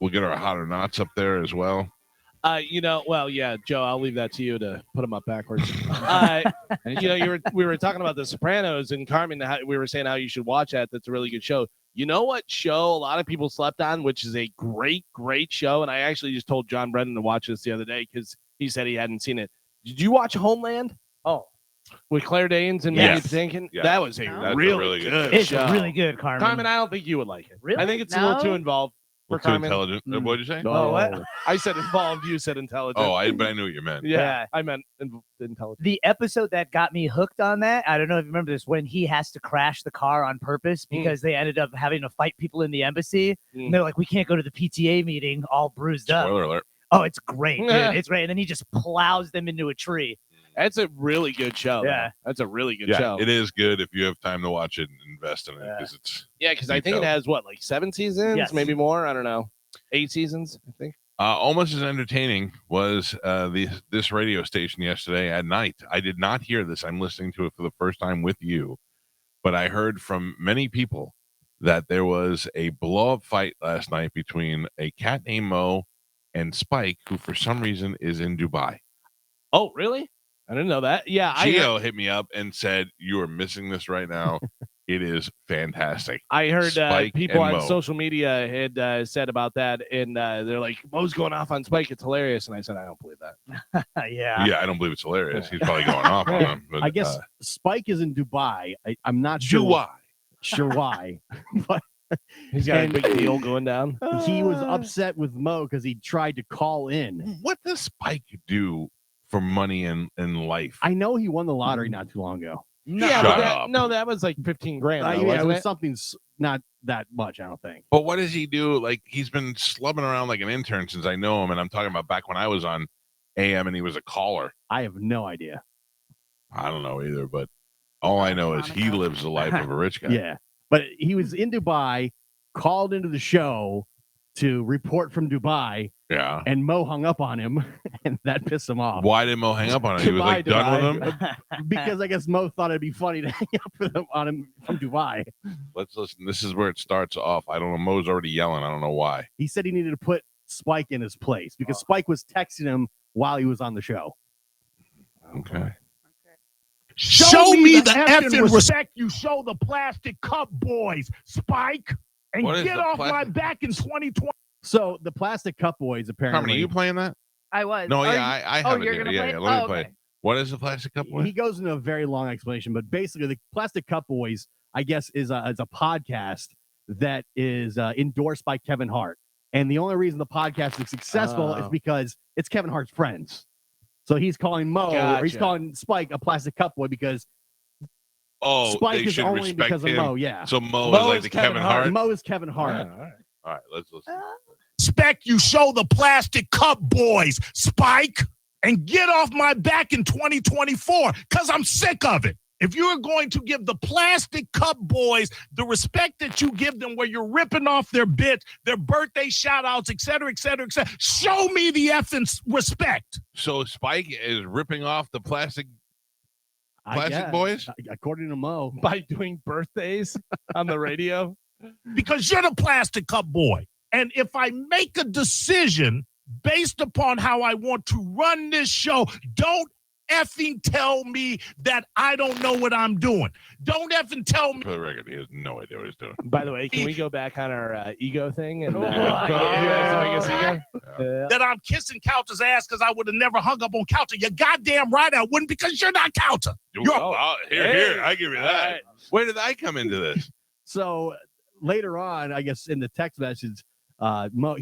We'll get our hot or nots up there as well. Joe, I'll leave that to you to put them up backwards. We were talking about The Sopranos, and Carmen, we were saying how you should watch that. That's a really good show. You know what show a lot of people slept on, which is a great, great show, and I actually just told John Brennan to watch this the other day because he said he hadn't seen it. Did you watch Homeland? Oh. With Claire Danes and Yes. Mandy Patinkin? Yes. That was That's a really good show. It's really good, Carmen. Carmen, I don't think you would like it. Really? I think it's a little too involved. Too intelligent. What did you say? No, what? I said involved. You said intelligent. But I knew what you meant. Yeah. I meant intelligent. The episode that got me hooked on that, I don't know if you remember this, when he has to crash the car on purpose because they ended up having to fight people in the embassy. And they're like, we can't go to the PTA meeting all bruised up. Spoiler alert. Oh, it's great, dude. It's great. And then he just plows them into a tree. That's a really good show. Yeah. Man. That's a really good Yeah, show. it is good if you have time to watch it and invest in it because it's. Yeah, because I think it has, 7 seasons? Yes. Maybe more? I don't know. 8 seasons, I think. Almost as entertaining was this radio station yesterday at night. I did not hear this. I'm listening to it for the first time with you, but I heard from many people that there was a blow-up fight last night between a cat named Mo and Spike, who for some reason is in Dubai. Oh, really? I didn't know that. Yeah, Gio hit me up and said, "You are missing this right now. It is fantastic." I heard Spike people and on Mo. social media had said about that, and they're like, Mo's going off on Spike. It's hilarious. And I said, I don't believe that. Yeah. Yeah, I don't believe it's hilarious. He's probably going off on him. But, I guess Spike is in Dubai. I'm not sure why, but He's got a big deal going down. he was upset with Mo because he tried to call in. What does Spike do for money in life? I know he won the lottery not too long ago. Yeah, Shut but up. that was like 15 grand. Though, Yeah, it wasn't was it? something not that much, I don't think. But what does he do? Like, he's been slumming around like an intern since I know him, and I'm talking about back when I was on AM and he was a caller. I have no idea. I don't know either, but all I know is he lives the life of a rich guy. Yeah, but he was in Dubai, called into the show to report from Dubai, Yeah. and Mo hung up on him, and that pissed him off. Why did Mo hang up on him? He was like done with him. Because I guess Mo thought it'd be funny to hang up with him on him from Dubai. Let's listen. This is where it starts off. I don't know. Mo's already yelling. I don't know why. He said he needed to put Spike in his place because Spike was texting him while he was on the show. Okay. Show me the effing respect you show the plastic cup boys, Spike, and What is get the off my plastic- back in 2020. So the Plastic Cup Boys apparently. Carmen, are you playing that? I was. No, Are yeah, you- I have it you're here. gonna Yeah, play yeah. it? Let me Oh, play okay. it. What is the plastic cup boy? He goes into a very long explanation, but basically, the Plastic Cup Boys, I guess, is a podcast that is endorsed by Kevin Hart. And the only reason the podcast is successful is because it's Kevin Hart's friends. So he's calling Mo, or he's Gotcha. calling Spike a Plastic Cup Boy because Spike they is should only respect because him. of Mo. Yeah, So Mo, Mo is like is the Kevin Kevin Hart. Hart. Mo is Kevin Hart. All right, let's listen. Respect you show the plastic cup boys, Spike, and get off my back in 2024 because I'm sick of it. If you're going to give the plastic cup boys the respect that you give them where you're ripping off their bits, their birthday shout outs, et cetera, show me the effing respect. So Spike is ripping off the plastic I Plastic guess, Boys? according to Mo. By doing birthdays on the radio. Because you're the plastic cup boy. And if I make a decision based upon how I want to run this show, don't effing tell me that I don't know what I'm doing. Don't effing tell me. For the record, he has no idea what he's doing. By the way, can we go back on our ego thing? And Oh, who has the biggest ego? That I'm kissing Calta's ass because I would have never hung up on Calta. You're goddamn right I wouldn't because you're not Calta. Here, I give you that. All right. Where did I come into this? So later on, I guess in the text message, Mo,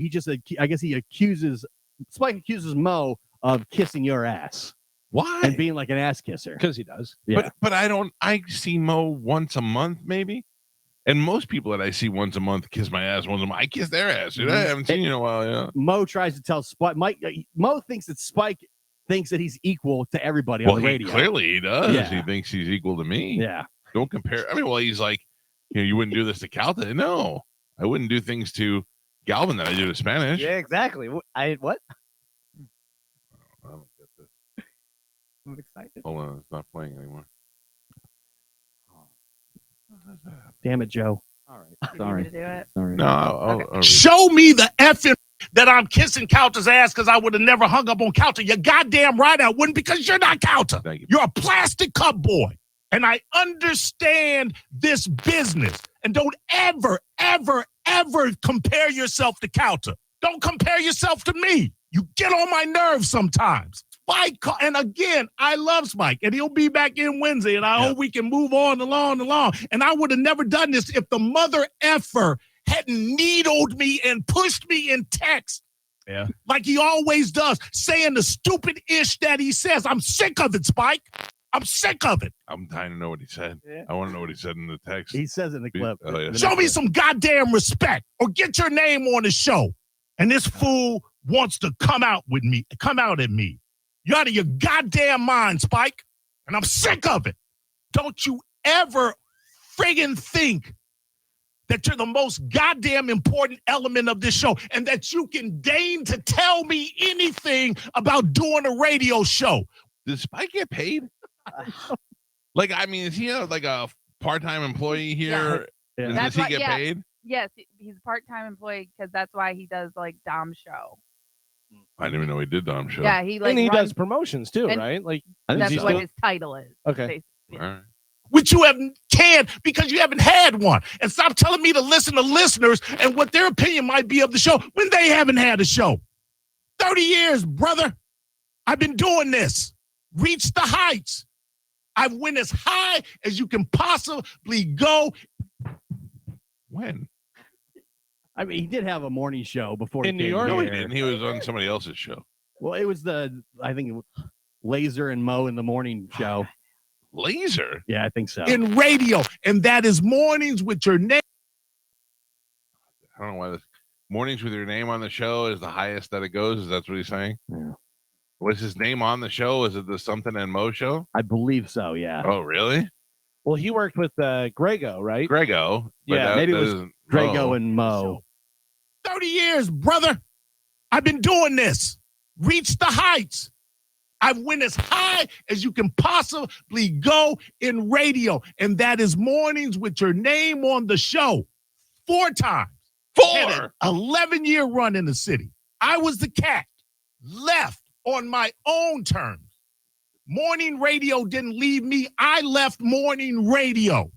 I guess he accuses Spike accuses Mo of kissing your ass Why? and being like an ass kisser. Because he does. Yeah. But I see Mo once a month maybe. And most people that I see once a month kiss my ass once a month. I kiss their ass, dude. I haven't seen you in a while, yeah. Mo tries to tell Spike. Mo thinks that Spike thinks that he's equal to everybody Well, on the radio. clearly he does. Yeah. He thinks he's equal to me. Yeah. Don't compare. I mean, well, he's like, you wouldn't do this to Calta. No, I wouldn't do things to Galvin that I do to Spanish. Yeah, exactly. What? I don't get this. I'm excited. Hold on, it's not playing anymore. Damn it, Joe. All right. Sorry. Do it. Sorry. No, Show me the effing that I'm kissing Calta's ass because I would have never hung up on Calta. You're goddamn right I wouldn't, because you're not Calta. Thank you. You're a plastic cup boy. And I understand this business. And don't ever, ever, ever compare yourself to Calta. Don't compare yourself to me. You get on my nerves sometimes. Spike, and again, I love Spike, and he'll be back in Wednesday, and I hope we can move on along. And I would have never done this if the mother effer hadn't needled me and pushed me in text. Yeah. Like he always does, saying the stupid ish that he says. I'm sick of it, Spike. I'm sick of it. I'm dying to know what he said. Yeah. I want to know what he said in the text. He says in the clip. Oh, yeah. Show me some goddamn respect, or get your name on the show. And this fool wants to come out at me. You're out of your goddamn mind, Spike. And I'm sick of it. Don't you ever friggin' think that you're the most goddamn important element of this show and that you can deign to tell me anything about doing a radio show. Does Spike get paid? Like, I mean, is he like a part-time employee here? Yeah. Does That's he why- get yeah. paid? Yes, he's a part-time employee because that's why he does like Dom's show. I didn't even know he did Dom show. Yeah, he like and he runs, does promotions too, and- right? Like, that's he's what still- his title is. Okay. All right. Which you haven't can because you haven't had one. And stop telling me to listen to listeners and what their opinion might be of the show when they haven't had a show. 30 years, brother. I've been doing this. Reach the heights. I've went as high as you can possibly go. When? I mean, he did have a morning show before In he New came York? No, he here. didn't. He was on somebody else's show. Well, it was I think, Laser and Mo in the morning show. Laser? Yeah, I think so. In radio, and that is mornings with your name. I don't know why this mornings with your name on the show is the highest that it goes. Is that what he's saying? Yeah. Was his name on the show? Is it the Something and Mo show? I believe so, yeah. Oh, really? well, he worked with Grego, right? Grego. But Yeah, maybe it was isn't Drago Mo. and Mo. 30 years, brother. I've been doing this. Reach the heights. I've went as high as you can possibly go in radio, and that is mornings with your name on the show. 4 times. Had an 11-year run in the city. I was the cat, left on my own terms. Morning radio didn't leave me. I left morning radio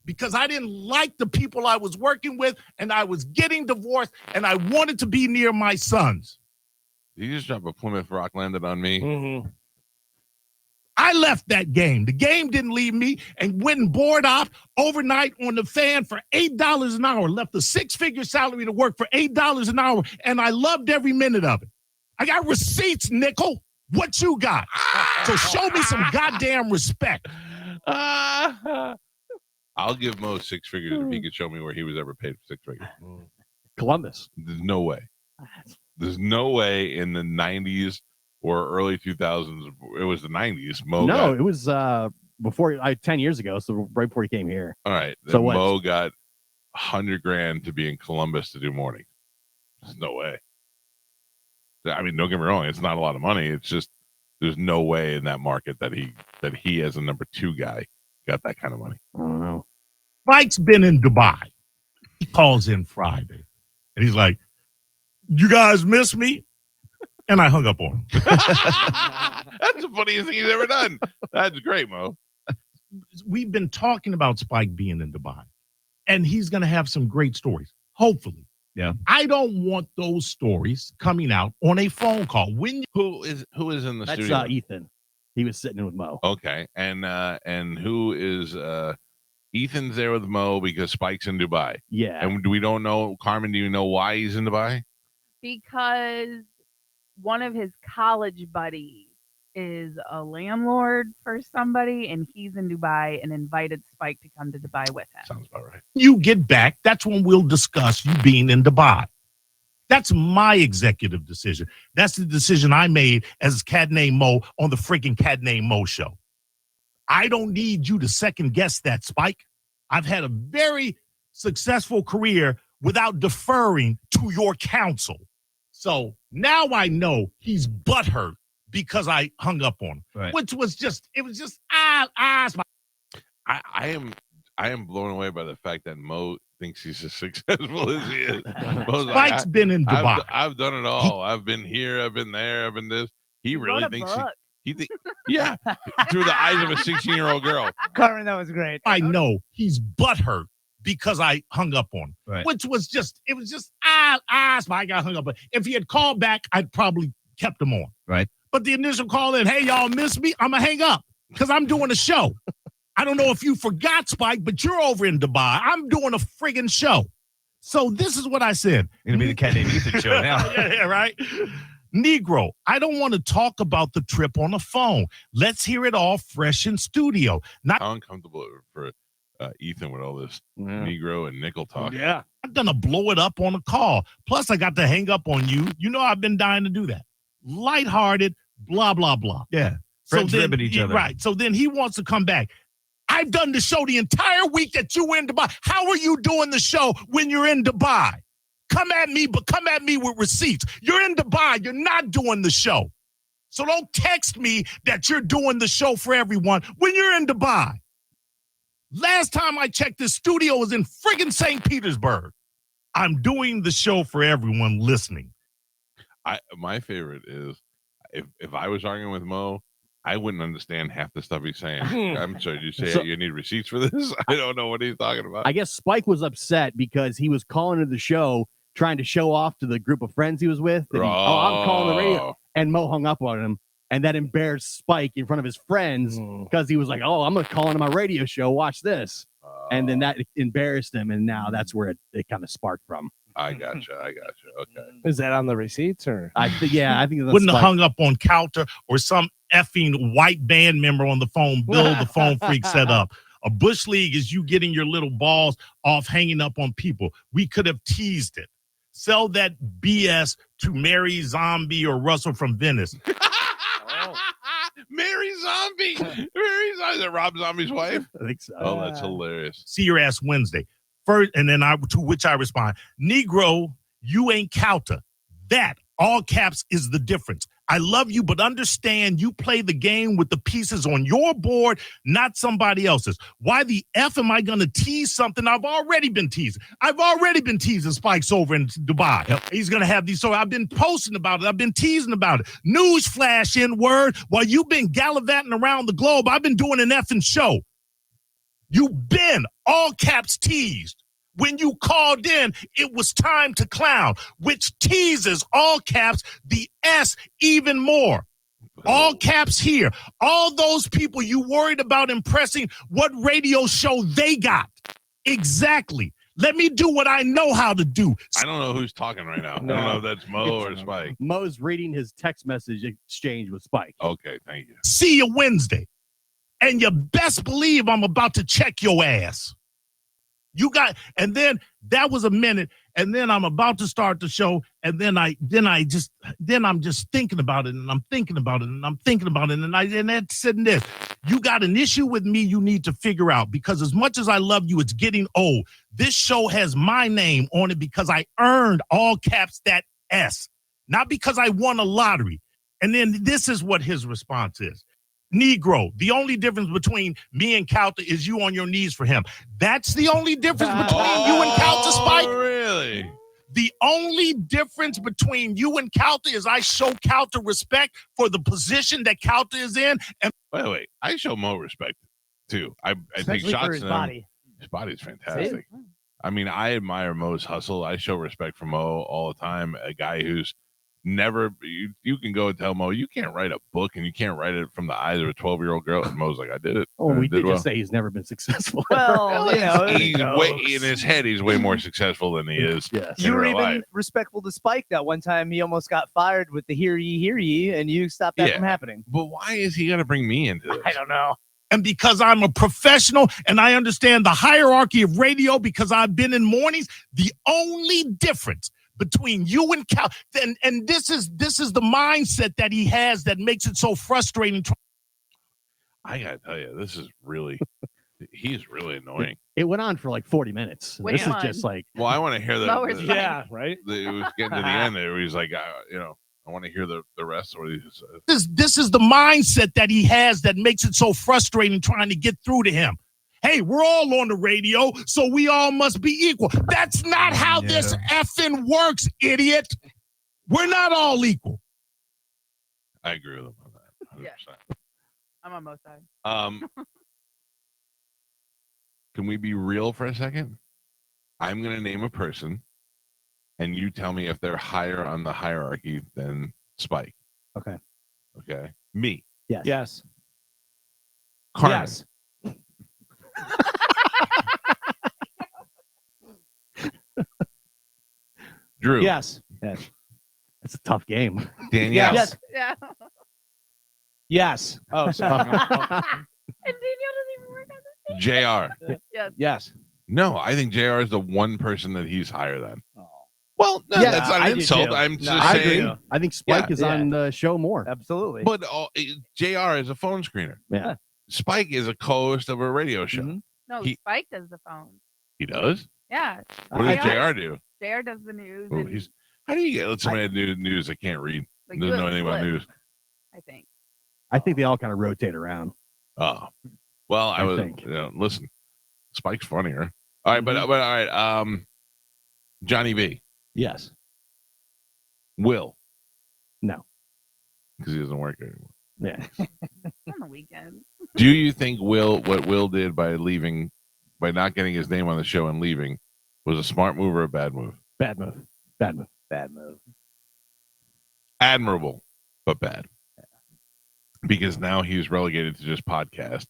because I didn't like the people I was working with, and I was getting divorced, and I wanted to be near my sons. Did you just drop a Plymouth Rock landed on me? Mm-hmm. I left that game. The game didn't leave me, and went and board off overnight on the Fan for $8 an hour. Left a 6-figure salary to work for $8 an hour, and I loved every minute of it. I got receipts, nickel. What you got? So show me some goddamn respect. I'll give Mo 6 figures if he could show me where he was ever paid for 6 figures. Columbus. There's no way. There's no way in the 90s or early 2000s. It was the 90s. Mo No, got, it was before 10 years ago, so right before he came here. all right. So Then what? Mo got $100,000 to be in Columbus to do morning. There's no way. I mean, don't get me wrong. It's not a lot of money. It's just there's no way in that market that he as a number 2 guy got that kind of money. I don't know. Mike's been in Dubai. He calls in Friday, and he's like, "You guys miss me?" And I hung up on him. That's the funniest thing he's ever done. That's great, Mo. We've been talking about Spike being in Dubai, and he's going to have some great stories, hopefully. Yeah. I don't want those stories coming out on a phone call. Who is in the That's studio? Ethan. He was sitting in with Mo. Okay, and who is Ethan's there with Mo because Spike's in Dubai, Yeah. and we don't know. Carmen, do you know why he's in Dubai? Because one of his college buddies is a landlord for somebody, and he's in Dubai and invited Spike to come to Dubai with him. Sounds about right. You get back, that's when we'll discuss you being in Dubai. That's my executive decision. That's the decision I made as Cat Named Mo on the freaking Cat Named Mo show. I don't need you to second guess that, Spike. I've had a very successful career without deferring to your counsel. So now I know he's butthurt because I hung up on him, Right. which was just, I I am blown away by the fact that Mo thinks he's as successful as he is. Mo's like, Spike's been in Dubai. I've done it all. I've been here. I've been there. I've been this. He Wrote really a thinks book. yeah, through the eyes of a 16-year-old girl. Carmen, that was great. I know he's butthurt because I hung up on him, Right. which was just, it was just, Spike, I hung up. But if he had called back, I'd probably kept him on. Right. But the initial call in, hey, y'all miss me? I'm going to hang up because I'm doing a show. I don't know if you forgot, Spike, but you're over in Dubai. I'm doing a friggin' show. So this is what I said. Gonna be the Cat Named Ethan show now. Yeah, right? Negro, I don't want to talk about the trip on the phone. Let's hear it all fresh in studio. Not How uncomfortable for Ethan with all this Negro and nickel talk. Yeah. going to blow it up on a call. Plus, I got to hang up on you. You know I've been dying to do that. Lighthearted, blah, blah, blah. Yeah. Friends ribbing each other. Right. So then he wants to come back. I've done the show the entire week that you were in Dubai. How are you doing the show when you're in Dubai? Come at me, but come at me with receipts. You're in Dubai. You're not doing the show. So don't text me that you're doing the show for everyone when you're in Dubai. Last time I checked, this studio was in friggin' St. Petersburg. I'm doing the show for everyone listening. My favorite is if I was arguing with Mo, I wouldn't understand half the stuff he's saying. I'm sorry, you say you need receipts for this? I don't know what he's talking about. I guess Spike was upset because he was calling into the show trying to show off to the group of friends he was with. That I'm calling the radio. And Mo hung up on him. And that embarrassed Spike in front of his friends because he was like, oh, I'm going to call into my radio show. Watch this. And then that embarrassed him. And now that's where it kind of sparked from. I gotcha. Okay. Is that on the receipts or? I think that's Wouldn't have Spike. hung up on Calta or some effing white band member on the phone. Bill, the phone freak, set up. A Bush League is you getting your little balls off hanging up on people. We could have teased it. Sell that BS to Mary Zombie or Russell from Venice. Mary Zombie. Is that Rob Zombie's wife? I think so. Oh, that's hilarious. See your ass Wednesday. First, and then to which I respond, Negro, you ain't Calta. That, all caps, is the difference. I love you, but understand you play the game with the pieces on your board, not somebody else's. Why the F am I going to tease something I've already been teasing? I've already been teasing Spikes over in Dubai. Yep. He's going to have these. So I've been posting about it. I've been teasing about it. Newsflash in word. While you've been gallivanting around the globe, I've been doing an effing show. You've been, all caps, teased. When you called in, it was time to clown, which teases, all caps, the S even more. All caps here. All those people you worried about impressing, what radio show they got. Exactly. Let me do what I know how to do. I don't know who's talking right now. I don't know if that's Mo or Spike. Mo's reading his text message exchange with Spike. Okay, thank you. See you Wednesday. And you best believe I'm about to check your ass. And then that was a minute, and then I'm about to start the show, and then I'm just thinking about it, and I'm thinking about it, and I'm thinking about it, and that's sitting there. You got an issue with me you need to figure out, because as much as I love you, it's getting old. This show has my name on it because I earned, all caps, that S, not because I won a lottery. And then this is what his response is. Negro, the only difference between me and Calta is you on your knees for him. That's the only difference between you and Calta, Spike. Really? The only difference between you and Calta is I show Calta respect for the position that Calta is in. And Wait. I show Mo respect too. I take Especially shots for his at him. body. His body's fantastic. I mean, I admire Mo's hustle. I show respect for Mo all the time. A guy who's never, you can go and tell Mo, you can't write a book and you can't write it from the eyes of a 12-year-old girl. And Mo's like, I did it. Oh, we did well. just say he's never been successful. Well, He's way, in his head, he's way more successful than he is. Yes. in You were real even life. respectful to Spike that one time he almost got fired with the hear ye, and you stopped that Yeah. from happening. But why is he going to bring me into this? I don't know. And because I'm a professional and I understand the hierarchy of radio because I've been in mornings, the only difference between you and Cal, and this is the mindset that he has that makes it so frustrating. I got to tell you, this is really, he's really annoying. It went on for like 40 minutes. Which This one? is just like, Well, I want to hear Lower the Spike. Yeah, right. it was getting to the end there where he's like, I want to hear the rest of what he said. This is the mindset that he has that makes it so frustrating trying to get through to him. hey, we're all on the radio, so we all must be equal. That's not how this effing works, idiot. We're not all equal. I agree with him on that. 100%. Yeah. I'm on both sides. Can we be real for a second? I'm going to name a person, and you tell me if they're higher on the hierarchy than Spike. Okay. Okay. Me. Yes. Yes. Carmen. Yes. Drew. Yes. Yes. It's a tough game. Danielle. Yes. Yeah. Yes. Oh, sorry. And Danielle doesn't even work on this. JR. Yes. Yes. No, I think JR is the one person that he's higher than. Oh. Well, no, Yeah, that's not I an do insult. too. I'm No, just I saying. agree. I think Spike is Yeah. on the show more. Absolutely. But JR is a phone screener. Yeah. Spike is a co-host of a radio show. Mhm. No, He- Spike does the phone. He does? Yeah. What does JR? JR do? JR does the news. Oh, and, how do you get somebody to do news that can't read? like, Doesn't you know have anything about split, news. I think. I think they all kind of rotate around. Oh. Well, I was think. listen, Spike's funnier. All right, but all right. Johnny B. Yes. Will. No. Because he doesn't work anymore. Yeah. On the weekend. Do you think what Will did by not getting his name on the show and leaving was a smart move or a bad move? Bad move. Bad move. Bad move. Admirable, but bad. Because now he's relegated to just podcast,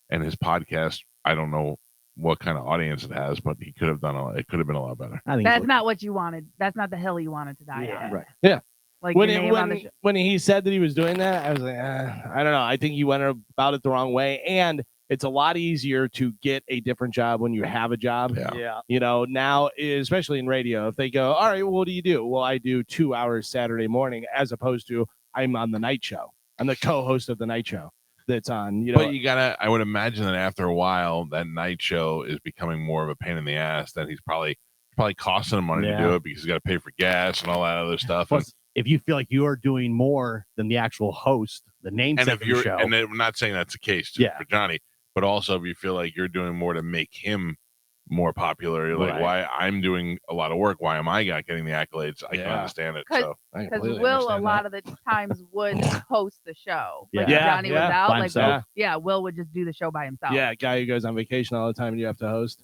and his podcast, I don't know what kind of audience it has, but he could have done it could have been a lot better. I think That's not what you wanted. That's not the hill you wanted to die Yeah. on. Right. Yeah. Like When your name on the show. when he said that he was doing that, I was like, I don't know. I think he went about it the wrong way, and it's a lot easier to get a different job when you have a job. Yeah. You know, now, especially in radio, if they go, all right, well, what do you do? Well, I do 2 hours Saturday morning, as opposed to I'm on the night show. I'm the co-host of the night show that's on, you know. But you gotta, I would imagine that after a while, that night show is becoming more of a pain in the ass. That he's probably costing him money to do it because he's got to pay for gas and all that other stuff. Plus, if you feel like you are doing more than the actual host, the namesake And if of you're, the show, and I'm not saying that's the case for Johnny, but also if you feel like you're doing more to make him more popular, you're like, why I'm doing a lot of work? Why am I not getting the accolades? I can understand it. So Because Will a lot of the times would host the show. Like Yeah. if Johnny was Yeah. out, By like himself. Will would just do the show by himself. Yeah, guy who goes on vacation all the time and you have to host.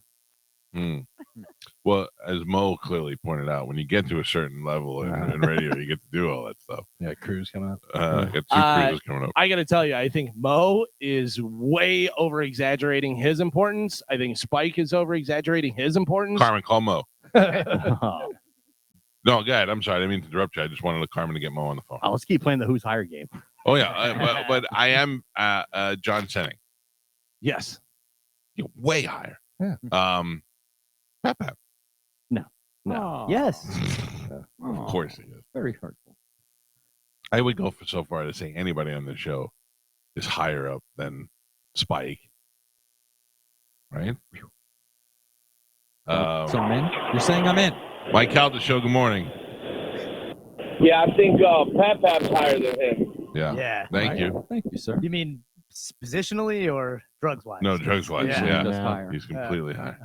Well, as Mo clearly pointed out, when you get to a certain level in radio, you get to do all that stuff. Yeah, Cruz coming up. Got 2 cruises coming up. I got to tell you, I think Mo is way over exaggerating his importance. I think Spike is over exaggerating his importance. Carmen, call Mo. oh, No, go ahead. I'm sorry. I didn't mean to interrupt you. I just wanted Carmen to get Mo on the phone. let's keep playing the Who's Higher game. Oh, yeah. But I am John Senning. Yes. You're way higher. Yeah. Pep. No. Yes. Of course he is. Very hurtful. I would go so far to say anybody on the show is higher up than Spike. Right? So I'm in. You're saying I'm in. Mike Calta Show, good morning. Yeah, I think Pap's higher than him. Yeah. Yeah. Thank you. Thank you, sir. You mean positionally or drugs wise? No, drugs wise. Yeah. Yeah. Just higher. He's completely high.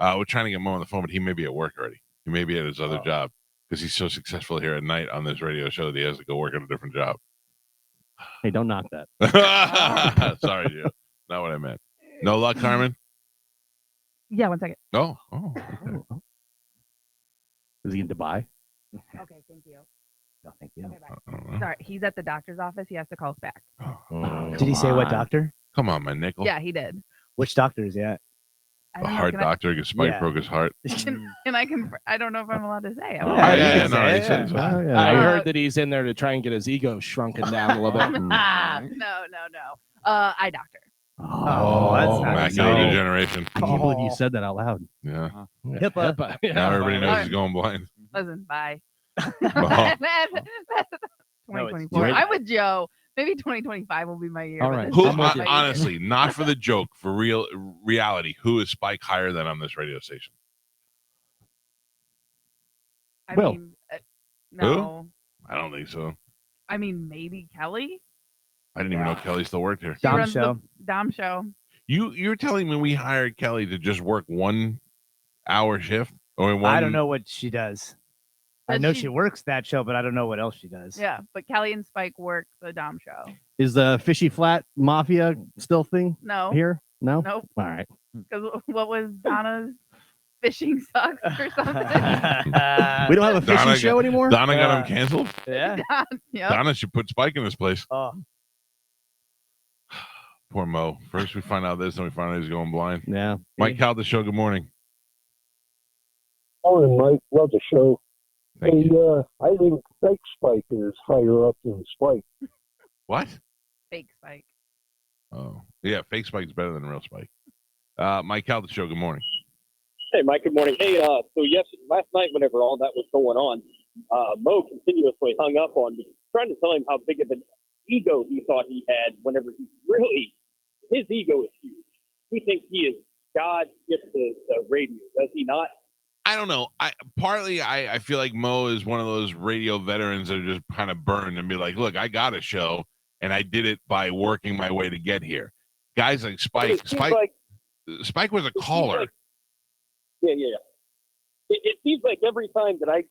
We're trying to get Mo on the phone, but he may be at work already. He may be at his other job because he's so successful here at night on this radio show that he has to go work at a different job. Hey, don't knock that. Sorry, Joe. Not what I meant. No luck, Carmen? Yeah, 1 second. No. Oh, okay. Is he in Dubai? Okay, thank you. No, thank you. Okay, bye. I don't know. Sorry, he's at the doctor's office. He has to call us back. Oh, Did he say what on. doctor? come on, my nickel. Yeah, he did. Which doctor is he at? I A don't know. heart Can doctor because Spike Yeah. broke his heart. I don't know if I'm allowed to say. Oh, yeah, no, he said so. I heard that he's in there to try and get his ego shrunken down a little bit. No. Eye doctor. Oh, that's not Macular exciting. I degeneration. can't believe you said that out loud. Yeah. HIPAA. Now everybody knows Alright. he's going blind. Listen, bye. Oh. 2024. great. I'm with Joe. Maybe 2025 will be my year. All but right. this Who, is my year. honestly, not for the joke, for reality, who is Spike higher than on this radio station? I Will. mean, no. I don't think so. I mean, maybe Kelly. I didn't even know Kelly still worked here. She Dom runs show. the Dom show. You're telling me we hired Kelly to just work 1 hour shift or one? I don't know what she does. I But know she- she works that show, but I don't know what else she does. Yeah, but Kelly and Spike work the Dom show. Is the Fishy Flat Mafia still thing No, here? No? nope. All right. Because what was Donna's fishing sucks or something? We don't have a fishing Donna show anymore? Donna got him canceled. Yeah. Yep. Donna should put Spike in this place. Oh, Poor Mo. First we find out this, then we find out he's going blind. Yeah. Mike Calta Show. Good morning. Morning, Mike. Love the show. Thank you. I think fake Spike is higher up than Spike. What? Fake Spike. Oh, yeah. Fake Spike's better than real Spike. Mike Calta Show. Good morning. Hey, Mike, good morning. Hey, last night, whenever all that was going on, Mo continuously hung up on me, trying to tell him how big of an ego he thought he had whenever his ego is huge. He thinks he is God gifted the radio, does he not? I don't know. I feel like Mo is one of those radio veterans that are just kind of burned and be like, look, I got a show and I did it by working my way to get here. Guys like Spike, Spike was a caller. Yeah. It seems like every time that I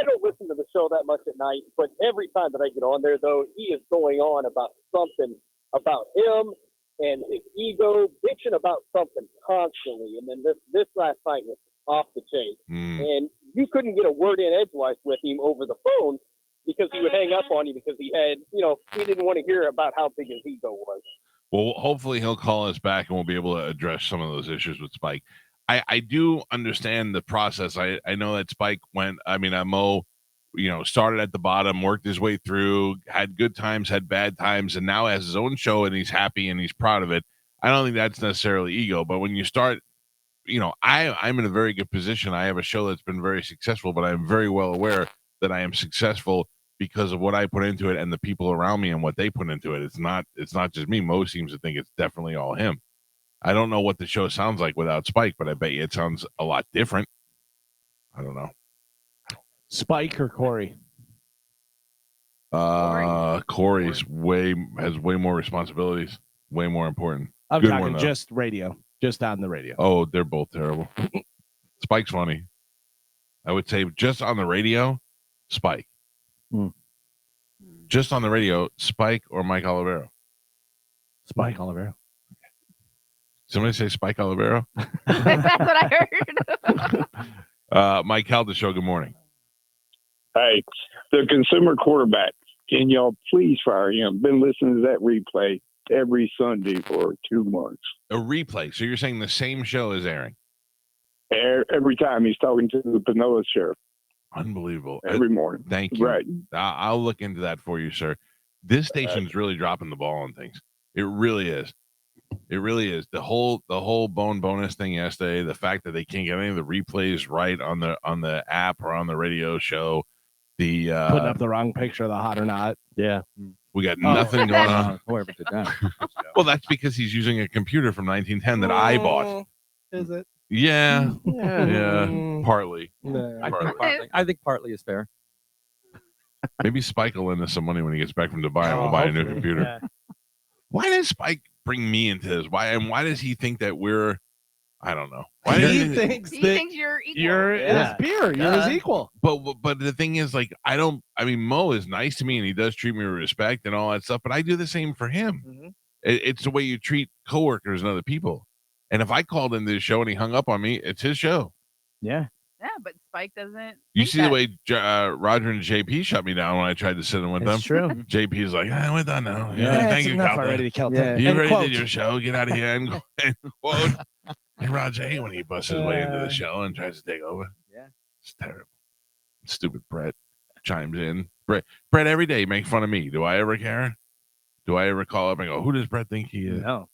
don't listen to the show that much at night, but every time that I get on there, though, he is going on about something about him and his ego, bitching about something constantly. And then this last night was off the chain. And you couldn't get a word in edgewise with him over the phone because he would hang up on you because he didn't want to hear about how big his ego was. Well, hopefully he'll call us back and we'll be able to address some of those issues with Spike. I do understand the process. I know that Spike Mo, started at the bottom, worked his way through, had good times, had bad times, and now has his own show and he's happy and he's proud of it. I don't think that's necessarily ego, but when you start, I'm in a very good position. I have a show that's been very successful, but I'm very well aware that I am successful because of what I put into it and the people around me and what they put into it. It's not just me. Mo seems to think it's definitely all him. I don't know what the show sounds like without Spike, but I bet you it sounds a lot different. I don't know. Spike or Corey? Corey has way more responsibilities, way more important. I'm Good talking one, though. just radio, just on the radio. Oh, they're both terrible. Spike's funny. I would say just on the radio, Spike. Just on the radio, Spike or Mike Olivero. Spike Olivero. Somebody say Spike Olivero. That's what I heard. Mike Calta Show. Good morning. Hey, the consumer quarterback. Can y'all please fire him? Been listening to that replay every Sunday for 2 months. A replay. So you're saying the same show is airing? Every time he's talking to the Panola sheriff. Unbelievable. Every morning. Thank you. Right. I'll look into that for you, sir. This station's really dropping the ball on things. It really is. It really is. The whole bonus thing yesterday, the fact that they can't get any of the replays right on the app or on the radio show. The putting up the wrong picture of the hot or not. Yeah. We got nothing going on. Whoever did that. Well, that's because he's using a computer from 1910 that I bought. Is it? Yeah. Partly. I think partly is fair. Maybe Spike will lend us some money when he gets back from Dubai and we'll buy a new computer. Yeah. Why does Spike bring me into this? Why does he think that we're? I don't know. Why He does thinks He that thinks you're equal. you're his peer. You're his equal. But the thing is, like, Mo is nice to me and he does treat me with respect and all that stuff, but I do the same for him. Mm-hmm. It's the way you treat coworkers and other people. And if I called into this show and he hung up on me, it's his show. Yeah. Yeah, but Spike doesn't. You think see that. the way Roger and JP shut me down when I tried to sit in with That's them. true. JP's like, we're done now. Yeah, Thank it's you, enough Calta. already to kill Yeah. You And already quote. did your show. Get out of here and quote. Hey, Roger, I hate when he busts his way into the show and tries to take over. Yeah. It's terrible. Stupid Brett chimes in. Brett every day make fun of me. Do I ever care? Do I ever call up and go, who does Brett think he is? No.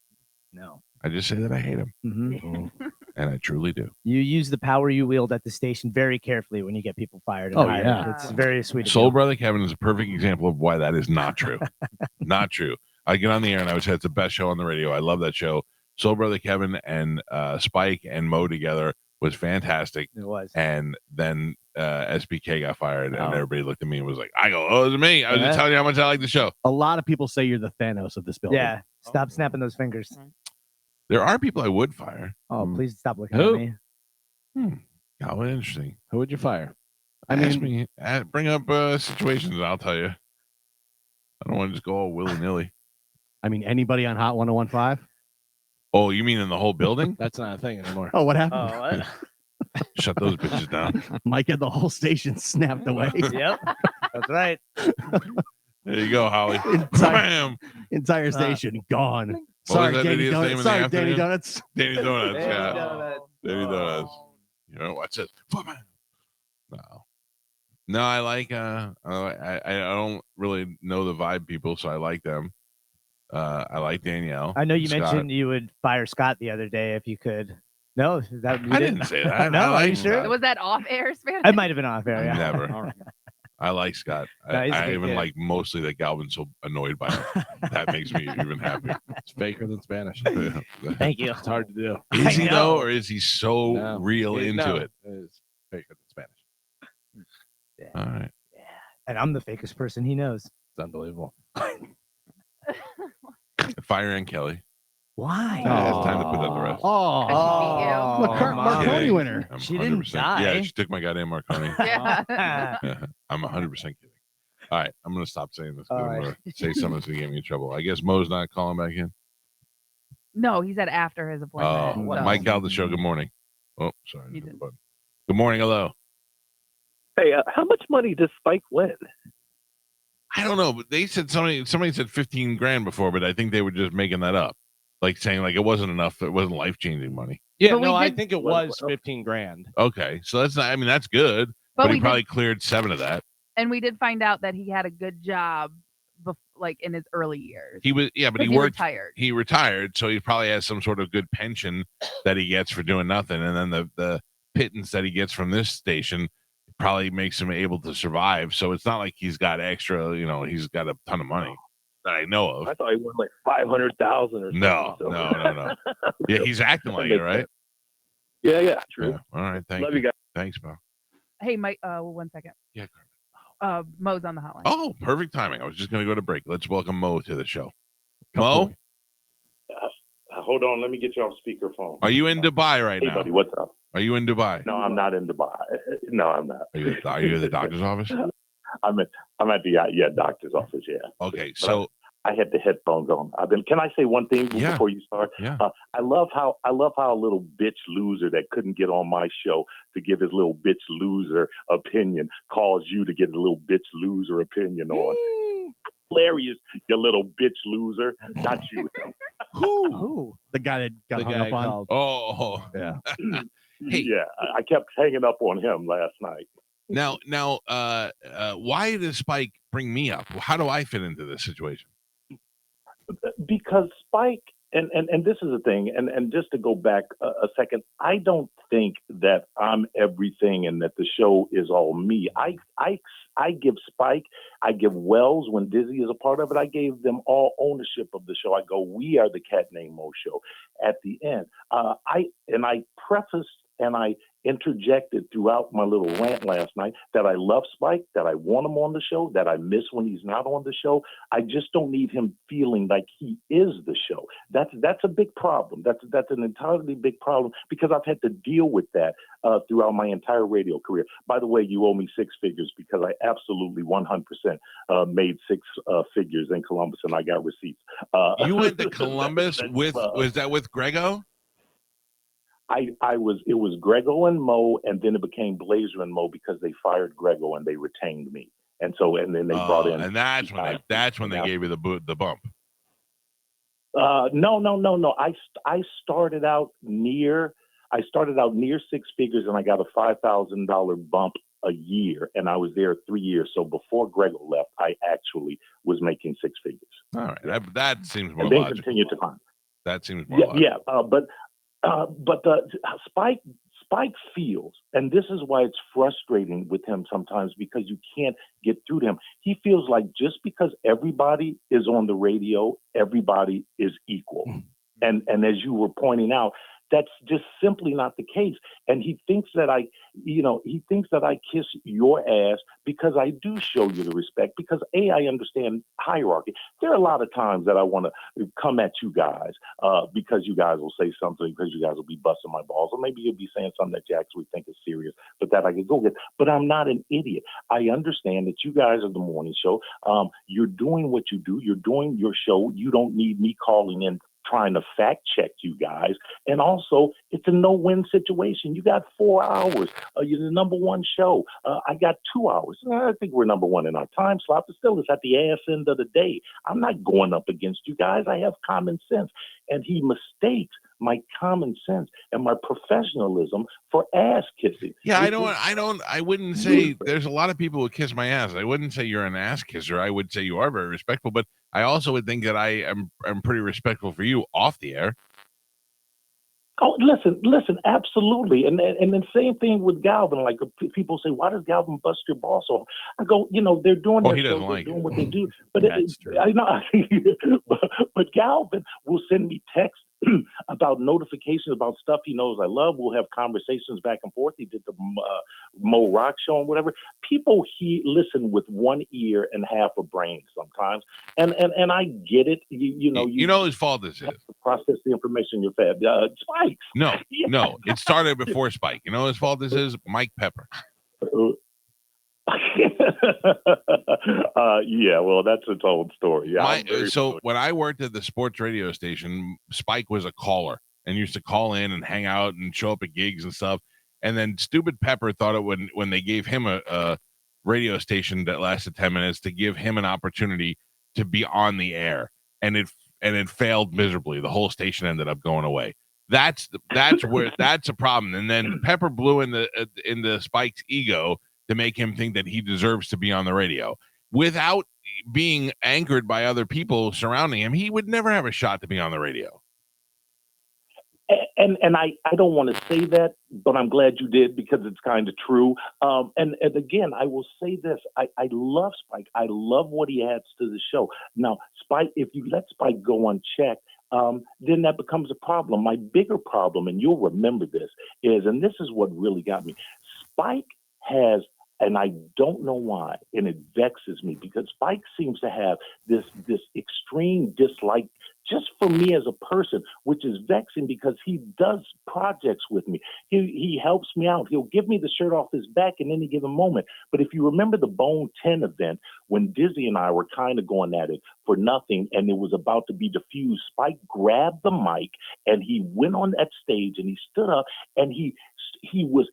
I just say that I hate him. Mm-hmm. And I truly do. You use the power you wield at the station very carefully when you get people fired. And Oh, hired. yeah. It's very sweet. of Soul you. Brother Kevin is a perfect example of why that is not true. Not true. I get on the air and I would say it's the best show on the radio. I love that show. Soul Brother Kevin and Spike and Mo together was fantastic. It was. And then SBK got fired, and Oh. everybody looked at me and was like, it was me. I was just telling you how much I like the show. A lot of people say you're the Thanos of this building. Yeah. Stop snapping those fingers. There are people I would fire. Oh, please stop looking Who? at me. Oh, interesting. Who would you fire? Bring up situations and I'll tell you. I don't want to just go all willy-nilly. I mean, anybody on Hot 101.5? Oh, you mean in the whole building? That's not a thing anymore. Oh, what happened? Oh, what? Shut those bitches down. Mike had the whole station snapped away. Yep, that's right. There you go, Holly. Entire station gone. What Sorry, was that Danny idiot's name in Donuts. the Sorry, afternoon? Danny Donuts. Danny Donuts, Danny yeah. Donuts. Danny Donuts. You know, watch this. No, I like I don't really know the vibe people, so I like them. I like Danielle. I know you Scott. mentioned you would fire Scott the other day if you could. No, is that you I didn't say that. No, I are like you sure? Scott. Was that off air, Spanish? It might have been off air. Yeah. Never. I like Scott. No, he's a I good even kid. like mostly that Galvin's so annoyed by him. That makes me even happier. It's faker than Spanish. Thank you. It's hard to do. Is he I know. though, or is he so No. real into No, it? It's faker than Spanish. All right. And I'm the fakest person he knows. It's unbelievable. Fire and Kelly. Why? It's time to put that to rest. Oh, Marconi Kidding. winner. I'm She didn't 100%. die. Yeah, she took my goddamn Marconi. Yeah. I'm 100% kidding. All right, I'm gonna stop saying this. 'Cause All I'm right. gonna say something that's gonna get me in trouble. I guess Mo's not calling back in. No, he said after his Oh, appointment. so- Mike Calta Show. Good morning. Oh, sorry. He hit the didn't. button. Good morning. Hello. Hey, how much money does Spike win? I don't know, but they said somebody said 15 grand before, but I think they were just making that up, like saying like it wasn't enough. It wasn't life changing money. Yeah, But we no, I did- think it was 15 grand. Okay, so that's not. I mean, that's good, but, But he we probably did, cleared 7 of that. and we did find out that he had a good job, like in his early years. He was yeah, but he Because worked. retired. He retired, so he probably has some sort of good pension that he gets for doing nothing, and then the pittance that he gets from this station probably makes him able to survive. So it's not like he's got extra. You know, he's got a ton of money that I know of. I thought he won like 500,000 or something. No, so- no. Yeah, he's acting like it, right? Yeah, true. Yeah. All right, thank Love you. you guys. Thanks, pal. Hey, Mike. 1 second. Yeah. Mo's on the hotline. Oh, perfect timing. I was just going to go to break. Let's welcome Mo to the show. Mo, Hold on, let me get you off speakerphone. are you in Dubai right Hey, now? buddy, what's up? Are you in Dubai? No, I'm not in Dubai. No, I'm not. Are you at the doctor's office? I'm at the doctor's office. Yeah. Okay, But so I had the headphones on. Can I say one thing Yeah. before you start? Yeah. I love how a little bitch loser that couldn't get on my show to give his little bitch loser opinion calls you to get a little bitch loser opinion on. Hilarious, you little bitch loser. Not you. Who? The guy that got The hung guy up on. called. oh Yeah. Hey. Yeah, I kept hanging up on him last night. now why does Spike bring me up? How do I fit into this situation? Because Spike, and this is the thing, and just to go back a second, I don't think that I'm everything and that the show is all me. I give Spike, I give Wells, when Dizzy is a part of it, I gave them all ownership of the show. I go, we are the Cat Named Mo show at the end. I prefaced and I interjected throughout my little rant last night that I love Spike, that I want him on the show, that I miss when he's not on the show. I just don't need him feeling like he is the show. That's a big problem. That's an entirely big problem because I've had to deal with that throughout my entire radio career. By the way, you owe me 6 figures because I absolutely 100% made 6 figures in Columbus and I got receipts. You went to Columbus was that with Grego? It was Grego and Mo, and then it became Blazer and Mo because they fired Grego and they retained me. And then they brought in. And that's when they gave you the bump. No. I started out near 6 figures and I got a $5,000 bump a year, and I was there 3 years. So before Grego left, I actually was making 6 figures. All right, that seems more and then logical. continued to climb. That seems more logical. Yeah. But Spike feels, and this is why it's frustrating with him sometimes because you can't get through to him. He feels like just because everybody is on the radio, everybody is equal. And as you were pointing out, That's just simply not the case. And he thinks that I kiss your ass because I do show you the respect, because I understand hierarchy. There are a lot of times that I want to come at you guys because you guys will say something, because you guys will be busting my balls, or maybe you'll be saying something that you actually think is serious, but that I can go get. But I'm not an idiot. I understand that you guys are the morning show. You're doing what you do. You're doing your show. You don't need me calling in trying to fact check you guys. And also, it's a no-win situation. You got 4 hours. You're the number one show. I got 2 hours. I think we're number one in our time slot, but still, it's at the ass end of the day. I'm not going up against you guys. I have common sense. And he mistakes my common sense and my professionalism for ass kissing. Yeah, I wouldn't say there's a lot of people who kiss my ass. I wouldn't say you're an ass kisser. I would say you are very respectful, but I also would think that I am pretty respectful for you off the air. Oh, listen, absolutely. And the same thing with Galvin. Like, people say, why does Galvin bust your balls off? I go, they're doing their show, they're doing what they do. But I know, but Galvin will send me texts about notifications about stuff he knows I love. We'll have conversations back and forth. He did the Mo Rock show and whatever. People listen with one ear and half a brain sometimes, and I get it. You know whose fault this is. Process the information you're fed. Spike. No, it started before Spike. You know whose fault this is? Mike Pepper. Yeah, well, that's its own story. Yeah. When I worked at the sports radio station, Spike was a caller and used to call in and hang out and show up at gigs and stuff. And then stupid Pepper thought it when they gave him a radio station that lasted 10 minutes to give him an opportunity to be on the air, and it failed miserably. The whole station ended up going away. That's a problem. And then Pepper blew into Spike's ego to make him think that he deserves to be on the radio. Without being anchored by other people surrounding him, he would never have a shot to be on the radio. And I don't want to say that, but I'm glad you did, because it's kind of true. And again, I will say this. I love Spike. I love what he adds to the show. Now, Spike, if you let Spike go unchecked, then that becomes a problem. My bigger problem, and you'll remember this, is, and this is what really got me, Spike has, and I don't know why, and it vexes me, because Spike seems to have this extreme dislike just for me as a person, which is vexing, because he does projects with me. He helps me out. He'll give me the shirt off his back in any given moment. But if you remember the Bone 10 event, when Dizzy and I were kind of going at it for nothing, and it was about to be diffused, Spike grabbed the mic and he went on that stage and he stood up, and he was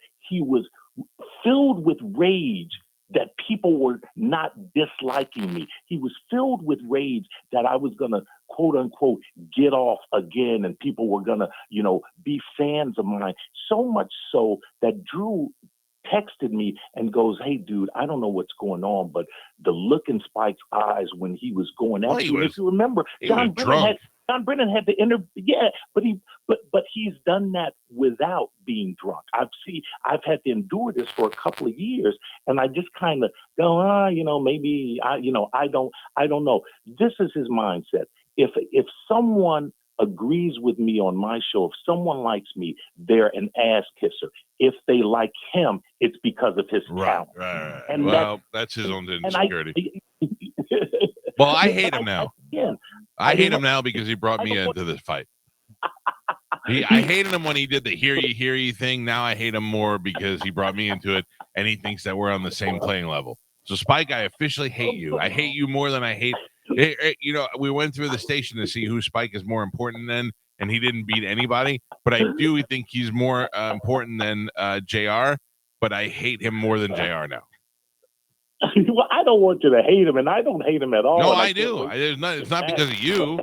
filled with rage that people were not disliking me. He was filled with rage that I was going to, quote unquote, get off again, and people were going to, be fans of mine. So much so that Drew texted me and goes, "Hey, dude, I don't know what's going on, but the look in Spike's eyes when he was going at you." If you remember, John Brennan had the interview. Yeah, but he's done that without being drunk. I've had to endure this for a couple of years, and I just kind of go, maybe I don't know. This is his mindset. If someone agrees with me on my show, if someone likes me, they're an ass kisser. If they like him, it's because of his talent. Right. And that's his own insecurity. Well, I hate him now. I hate him now because he brought me into this fight. I hated him when he did the hear ye thing. Now I hate him more because he brought me into it, and he thinks that we're on the same playing level. So, Spike, I officially hate you. I hate you more than I hate. We went through the station to see who Spike is more important than, and he didn't beat anybody. But I do think he's more important than JR. But I hate him more than JR now. Well, I don't want you to hate him, and I don't hate him at all. No, I do. It's not because of you.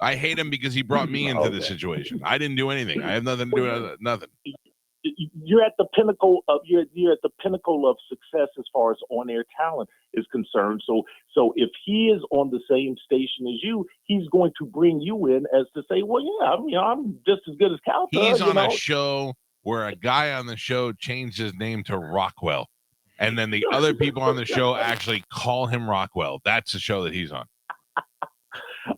I hate him because he brought me into this situation. I didn't do anything. I have nothing to do with nothing. You're at the pinnacle of success as far as on-air talent is concerned. So if he is on the same station as you, he's going to bring you in as to say, well, yeah, I'm just as good as Calta. He's on a show where a guy on the show changed his name to Rockwell, and then the other people on the show actually call him Rockwell. That's the show that he's on.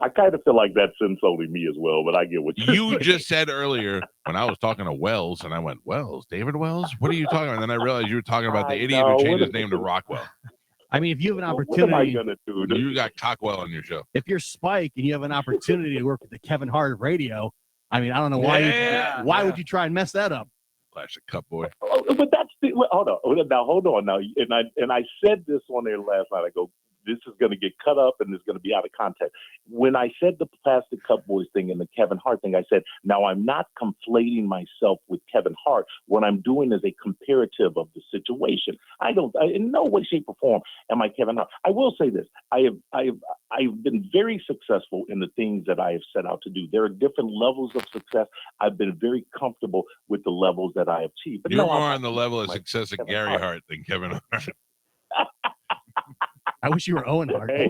I kind of feel like that's insulting me as well, but I get what You just said earlier when I was talking to Wells, and I went, Wells, David Wells? What are you talking about? And then I realized you were talking about the idiot who changed his name to Rockwell. I mean, if you have an What am I opportunity, gonna do? You got Cockwell on your show. if you're Spike and you have an opportunity to work with the Kevin Hart of radio, I mean, I don't know why. Why would you try and mess that up? Classic Cup boy. Oh, but that's the, hold on. Now hold on. Now, and I said this on there last night. I go, this is going to get cut up and it's going to be out of context. When I said the Plastic Cup Boys thing and the Kevin Hart thing, I said, now I'm not conflating myself with Kevin Hart. What I'm doing is a comparative of the situation. In no way, shape, or form am I Kevin Hart. I will say this: I've been very successful in the things that I have set out to do. There are different levels of success. I've been very comfortable with the levels that I have achieved. But You're more on the level of success of Gary Hart than Kevin Hart. I wish you were Owen Hart. Hey.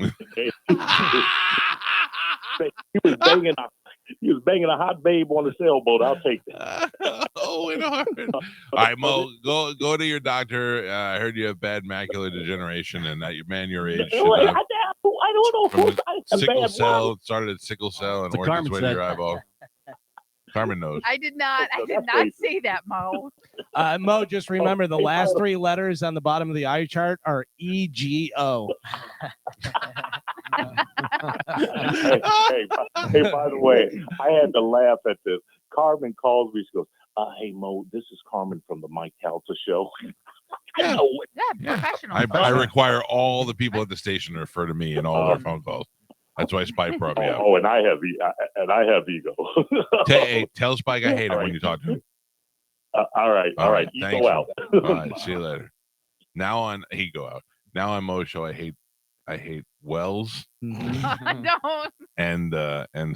He was banging a hot babe on a sailboat. I'll take that. Owen Hart. All right, Mo, go to your doctor. I heard you have bad macular degeneration, and that your age. I don't know. Sickle cell. It started at sickle cell and worked its way to your eyeball. Carmen knows. I did not say that, Mo. Mo, just remember the last three letters on the bottom of the eye chart are EGO. hey, by the way, I had to laugh at this. Carmen calls me. She goes, hey, Mo, this is Carmen from the Mike Calta Show. Professional. I require all the people at the station to refer to me in all their phone calls. That's why Spike brought me out. Oh, and I have ego. Tell Spike I hate him when you talk to him. All right. You Thanks. go out. All right, see you later. Now on Mo's show, I hate Wells Don't. and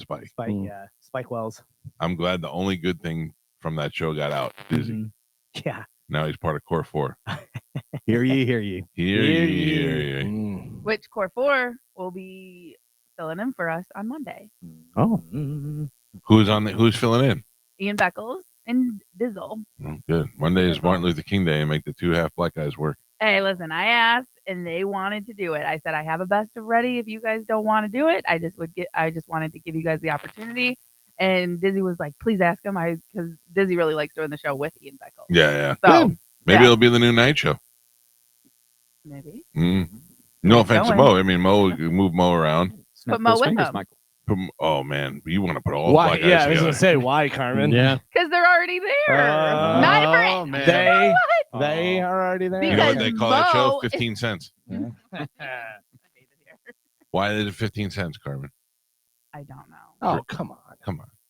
Spike. Spike Wells. I'm glad the only good thing from that show got out. Dizzy. Yeah. Now he's part of Core 4. Hear ye. Hear ye. Which Core 4 will be filling in for us on Monday. Oh. Who's filling in? Ian Beckles and Dizzle. Oh, good. Monday is Martin Luther King Day and make the two half black guys work. Hey, listen, I asked and they wanted to do it. I said I have a best of ready. If you guys don't want to do it, I just wanted to give you guys the opportunity. And Dizzy was like, please ask him. Because Dizzy really likes doing the show with Ian Beckles. Yeah. So maybe it'll be the new night show. Maybe. No offense to Mo. I mean, move Mo around. Put Mo with him. Oh man, you want to put all why? black guys Yeah, I was together. gonna say why, Carmen. Yeah, because they're already there. Not man. for They are already there. You know what they call that show? Mo 15 cents. Why is it 15 cents, Carmen? I don't know. Oh, come on.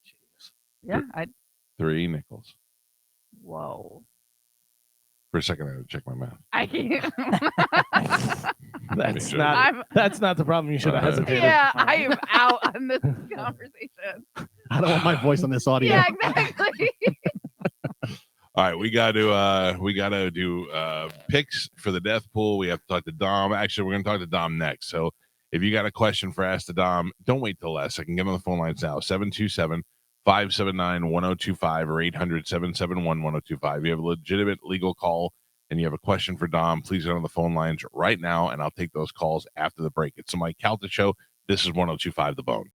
Jeez. Yeah, 3 nickels. Whoa. For a second, I had to check my math. I can't. That's not the problem. You should have hesitated. Yeah, I am out on this conversation. I don't want my voice on this audio. Yeah, exactly. All right, we got to do picks for the death pool. We have to talk to Dom. Actually, we're going to talk to Dom next. So if you got a question for Ask the Dom, don't wait till last. I can get on the phone lines now. 727-579-1025 or 800-771-1025. You have a legitimate legal call and you have a question for Dom, please get on the phone lines right now, and I'll take those calls after the break. It's the Mike Calta Show. This is 102.5 The Bone.